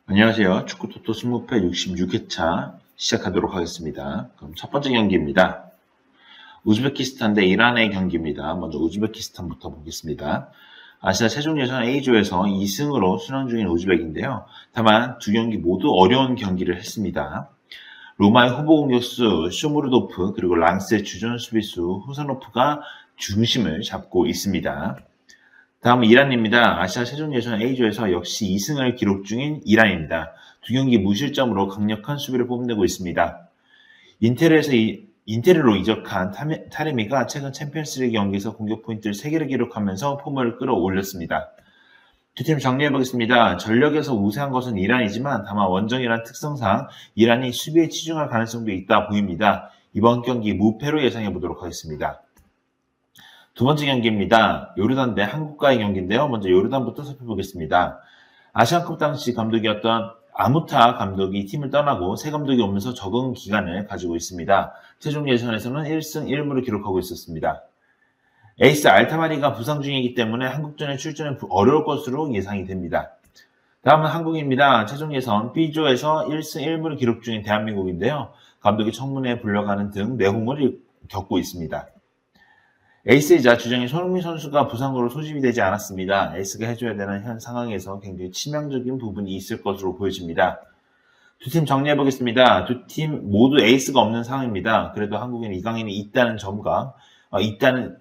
안녕하세요. 축구토토 20회 66회차 시작하도록 하겠습니다. 그럼 첫 번째 경기입니다. 우즈베키스탄 대 이란의 경기입니다. 먼저 우즈베키스탄부터 보겠습니다. 아시아 최종 예선 A조에서 2승으로 순항 중인 우즈벡인데요. 다만 두 경기 모두 어려운 경기를 했습니다. 로마의 후보 공격수 쇼무르도프 그리고 랑스의 주전 수비수 후사노프가 중심을 잡고 있습니다. 다음은 이란입니다. 아시아 최종 예선 A조에서 역시 2승을 기록 중인 이란입니다. 두 경기 무실점으로 강력한 수비를 뽐내고 있습니다. 인테르로 이적한 타레미가 최근 챔피언스리그 경기에서 공격 포인트를 3개를 기록하면서 폼을 끌어올렸습니다. 두 팀 정리해보겠습니다. 전력에서 우세한 것은 이란이지만 다만 원정이란 특성상 이란이 수비에 치중할 가능성도 있다 보입니다. 이번 경기 무패로 예상해보도록 하겠습니다. 두 번째 경기입니다. 요르단 대 한국과의 경기인데요. 먼저 요르단부터 살펴보겠습니다. 아시안컵 당시 감독이었던 아무타 감독이 팀을 떠나고 새 감독이 오면서 적응 기간을 가지고 있습니다. 최종 예선에서는 1승 1무를 기록하고 있었습니다. 에이스 알타마리가 부상 중이기 때문에 한국전에 출전은 어려울 것으로 예상이 됩니다. 다음은 한국입니다. 최종 예선 B조에서 1승 1무를 기록 중인 대한민국인데요. 감독이 청문회에 불려가는 등 내홍을 겪고 있습니다. 에이스이자 주장인 손흥민 선수가 부상으로 소집이 되지 않았습니다. 에이스가 해줘야 되는 현 상황에서 굉장히 치명적인 부분이 있을 것으로 보여집니다. 두 팀 정리해보겠습니다. 두 팀 모두 에이스가 없는 상황입니다. 그래도 한국에는 이강인이 있다는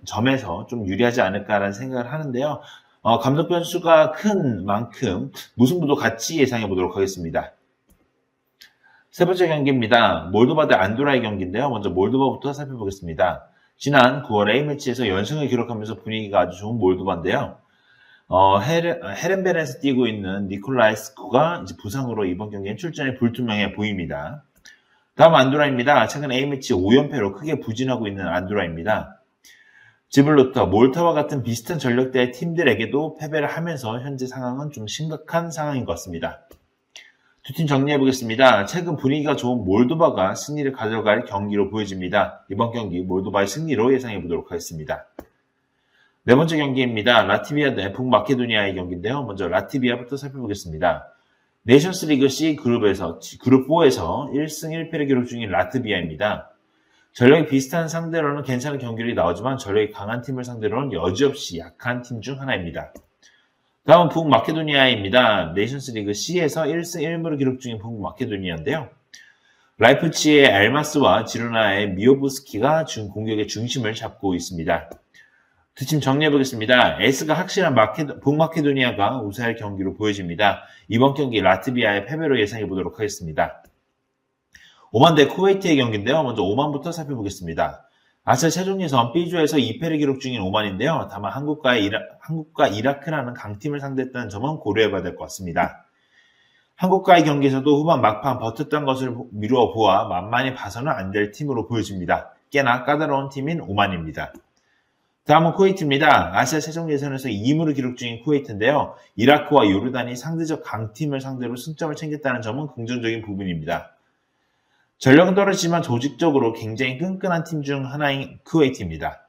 점에서 좀 유리하지 않을까라는 생각을 하는데요. 감독 변수가 큰 만큼 무승부도 같이 예상해보도록 하겠습니다. 세 번째 경기입니다. 몰도바 대 안도라의 경기인데요. 먼저 몰도바부터 살펴보겠습니다. 지난 9월 A매치에서 연승을 기록하면서 분위기가 아주 좋은 몰도바인데요. 헤렌벤에서 뛰고 있는 니콜라이스쿠가 이제 부상으로 이번 경기엔 출전이 불투명해 보입니다. 다음 안도라입니다. 최근 A매치 5연패로 크게 부진하고 있는 안도라입니다. 지블루터, 몰타와 같은 비슷한 전력대의 팀들에게도 패배를 하면서 현재 상황은 좀 심각한 상황인 것 같습니다. 두 팀 정리해보겠습니다. 최근 분위기가 좋은 몰도바가 승리를 가져갈 경기로 보여집니다. 이번 경기 몰도바의 승리로 예상해보도록 하겠습니다. 네 번째 경기입니다. 라트비아 대 북마케도니아의 경기인데요. 먼저 라트비아부터 살펴보겠습니다. 네이션스리그 C 그룹 4에서 1승 1패를 기록 중인 라트비아입니다. 전력이 비슷한 상대로는 괜찮은 경기력이 나오지만 전력이 강한 팀을 상대로는 여지없이 약한 팀 중 하나입니다. 다음은 북마케도니아입니다. 네이션스리그 C에서 1승 1무를 기록 중인 북마케도니아인데요. 라이프치히의 엘마스와 지로나의 미오부스키가 공격의 중심을 잡고 있습니다. 두 팀 정리해보겠습니다. S가 확실한 북마케도니아가 우세할 경기로 보여집니다. 이번 경기 라트비아의 패배로 예상해보도록 하겠습니다. 오만 대 쿠웨이트의 경기인데요. 먼저 오만부터 살펴보겠습니다. 아시아 최종 예선 B조에서 2패를 기록 중인 오만인데요. 다만 한국과 이라크라는 강팀을 상대했다는 점은 고려해봐야 될 것 같습니다. 한국과의 경기에서도 후반 막판 버텼던 것을 미루어 보아 만만히 봐서는 안 될 팀으로 보여집니다. 꽤나 까다로운 팀인 오만입니다. 다음은 쿠웨이트입니다. 아시아 최종 예선에서 2무를 기록 중인 쿠웨이트인데요. 이라크와 요르단이 상대적 강팀을 상대로 승점을 챙겼다는 점은 긍정적인 부분입니다. 전력은 떨어지지만 조직적으로 굉장히 끈끈한 팀 중 하나인 쿠웨이트입니다.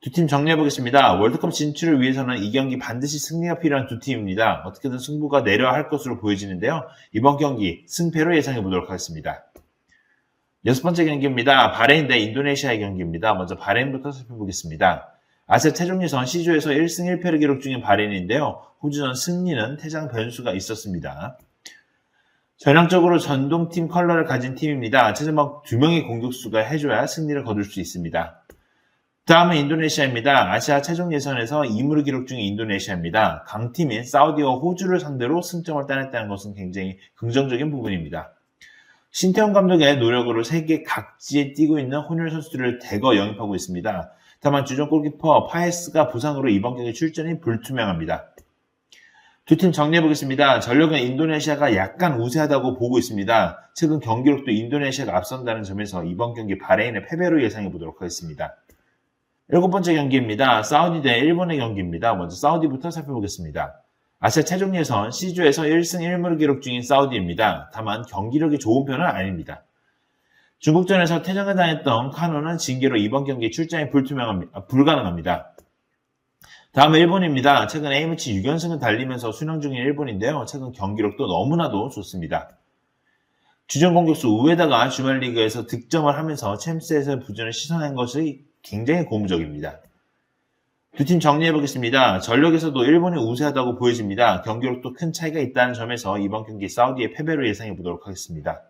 두 팀 정리해보겠습니다. 월드컵 진출을 위해서는 이 경기 반드시 승리가 필요한 두 팀입니다. 어떻게든 승부가 내려야 할 것으로 보여지는데요. 이번 경기 승패로 예상해보도록 하겠습니다. 여섯 번째 경기입니다. 바레인 대 인도네시아의 경기입니다. 먼저 바레인부터 살펴보겠습니다. 아시아 최종 예선 C조에서 1승 1패를 기록 중인 바레인인데요. 호주전 승리는 퇴장 변수가 있었습니다. 전형적으로 전동팀 컬러를 가진 팀입니다. 최소한 2명의 공격수가 해줘야 승리를 거둘 수 있습니다. 다음은 인도네시아입니다. 아시아 최종 예선에서 2무를 기록 중인 인도네시아입니다. 강팀인 사우디와 호주를 상대로 승점을 따냈다는 것은 굉장히 긍정적인 부분입니다. 신태용 감독의 노력으로 세계 각지에 뛰고 있는 혼혈 선수들을 대거 영입하고 있습니다. 다만 주전 골키퍼 파에스가 부상으로 이번 경기 출전이 불투명합니다. 두 팀 정리해보겠습니다. 전력은 인도네시아가 약간 우세하다고 보고 있습니다. 최근 경기력도 인도네시아가 앞선다는 점에서 이번 경기 바레인의 패배로 예상해보도록 하겠습니다. 일곱 번째 경기입니다. 사우디 대 일본의 경기입니다. 먼저 사우디부터 살펴보겠습니다. 아시아 최종 예선 C조에서 1승 1무를 기록 중인 사우디입니다. 다만 경기력이 좋은 편은 아닙니다. 중국전에서 퇴장을 당했던 카노는 징계로 이번 경기 출전이 불가능합니다. 다음은 일본입니다. 최근 A매치 6연승을 달리면서 순항 중인 일본인데요. 최근 경기력도 너무나도 좋습니다. 주전 공격수 우에다가 주말 리그에서 득점을 하면서 챔스에서 부진을 씻어낸 것이 굉장히 고무적입니다. 두 팀 정리해보겠습니다. 전력에서도 일본이 우세하다고 보여집니다. 경기력도 큰 차이가 있다는 점에서 이번 경기 사우디의 패배로 예상해보도록 하겠습니다.